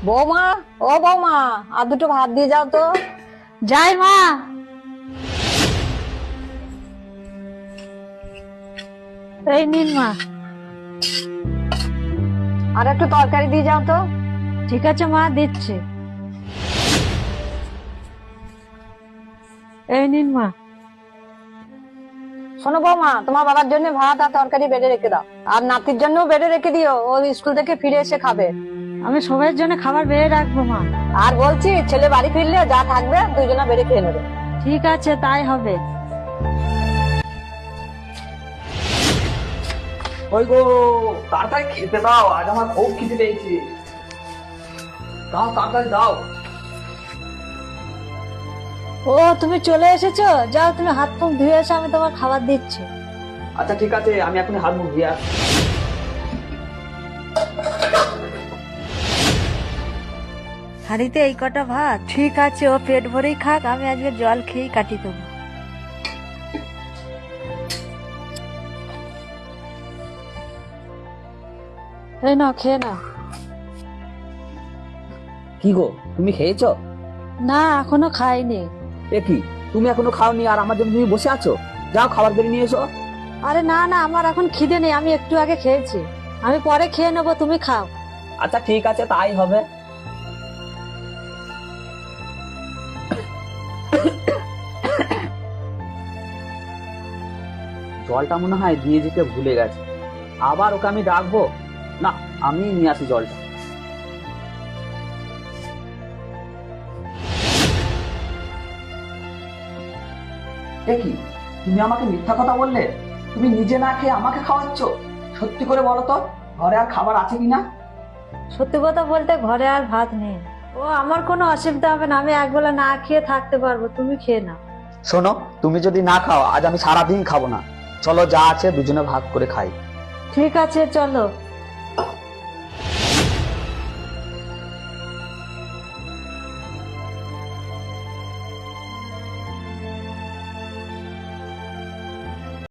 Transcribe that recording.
বৌমা, ও বৌমা, আর দুটো ভাত দিয়ে যাও তো। যাই মা। এই নিন মা। আর একটু তরকারি দিয়ে যাও তো। ঠিক আছে মা, দিচ্ছি। এই নিন মা। শোনো বৌমা, তোমার বাবার জন্য ভাত আর তরকারি বেড়ে রেখে দাও, আর নাতির জন্য বেড়ে রেখে দিও, ও স্কুল থেকে ফিরে এসে খাবে। আমি সবার জন্য খাবার বেড়ে রাখবো মা। আর বলছি, ছেলে বাড়ি ফিরলে যা থাকবে দুইজনা বেড়ে খেয়ে নেবে। ঠিক আছে, তাই হবে। ওই গো, তাড়াতাড়ি খেতে দাও, আজ আমার খুব খিদে পেয়েছে। দাও তাড়াতাড়ি দাও। ও, তুমি চলে এসেছো? যাও, তুমি হাত মুখ ধুয়ে এসো, আমি তোমার খাবার দিচ্ছি। আচ্ছা ঠিক আছে, আমি এখন হাত মুখ ধুয়ে আসছি। হাঁড়িতে এই কটা ভাত? ঠিক আছে, ও পেট ভরেই খাক, আমি আজকে জল খেয়েই কাটি দেবো। এই নাও, খেয়ে নাও। কি গো, তুমি খেয়েছো? না, এখনো খাইনি। এ কি, তুমি এখনো খাওনি আর আমার জন্য তুমি বসে আছো? যাও খাবার বেরিয়ে নিয়ে এসো। আরে না না, আমার এখন খিদে নেই, আমি একটু আগে খেয়েছি। আমি পরে খেয়ে নেবো, তুমি খাও। আচ্ছা ঠিক আছে, তাই হবে। জলটা মনে হয় দিয়ে যেতে ভুলে গেছে, আবার ওকে আমি ডাকবো? না, আমি নিয়ে আসি জলটা। এ কি, তুমি আমাকে মিথ্যা কথা বললে? তুমি নিজে না খেয়ে আমাকে খাওয়াচ্ছ? সত্যি করে বলো তো, ঘরে আর খাবার আছে কিনা? সত্যি কথা বলতে ঘরে আর ভাত নেই। ও, আমার কোনো অসুবিধা হবে না, আমি একবেলা না খেয়ে থাকতে পারবো, তুমি খেয়ে নাও। শোনো, তুমি যদি না খাও, আজ আমি সারাদিন খাবো না। চলো, যা আছে দুজনে ভাগ করে খাই। ঠিক আছে, চলো।